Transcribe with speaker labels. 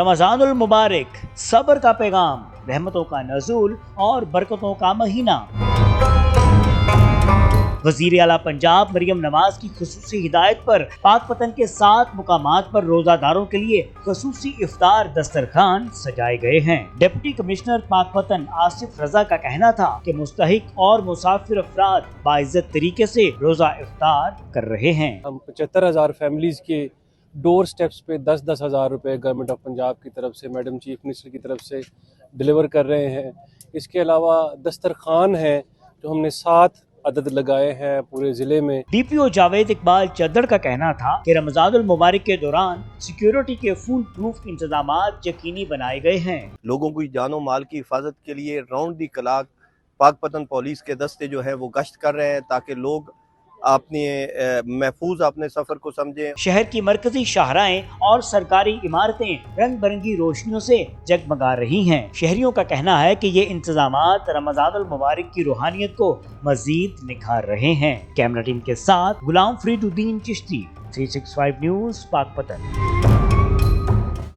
Speaker 1: रमजानुल मुबारक, सब्र का पैगाम, रहमतों का नज़ूल और बरकतों का महीना। वज़ीर आला पंजाब मरियम नवाज की खुसूसी हिदायत पर पाकपतन के 7 मुकामात पर रोजादारों के लिए खुसूसी इफ्तार दस्तरखान सजाए गए हैं। डिप्टी कमिश्नर पाकपतन आसिफ रजा का कहना था कि मुस्तहिक और मुसाफिर अफराद बाइज्जत तरीके से रोजा इफ्तार कर रहे हैं।
Speaker 2: हम 75,000 फैमिलीज के डोर स्टेप्स पे 10-10 हज़ार रुपये गवर्नमेंट ऑफ पंजाब की तरफ से, मैडम चीफ मिनिस्टर की तरफ से डिलीवर कर रहे हैं। इसके अलावा दस्तरखान है जो हमने 7 अदद लगाए हैं पूरे जिले में।
Speaker 1: DPO जावेद इकबाल चद्दड़ का कहना था कि रमजानुल मुबारक के दौरान सिक्योरिटी के फुल प्रूफ इंतजामात यकीनी बनाए गए हैं।
Speaker 3: लोगों की जानो माल की हिफाजत के लिए राउंड दी क्लॉक पाकपतन पुलिस के दस्ते जो है वो गश्त कर रहे हैं ताकि लोग अपने महफूज अपने सफर को समझें।
Speaker 1: शहर की मरकजी शाहराएं और सरकारी इमारतें रंग बिरंगी रोशनियों से जगमगा रही हैं। शहरियों का कहना है कि ये इंतजामात रमजानुल मुबारक की रूहानियत को मजीद निखार रहे हैं। कैमरा टीम के साथ गुलाम फरीदुद्दीन चिश्ती, 365 न्यूज़, पाकपतन।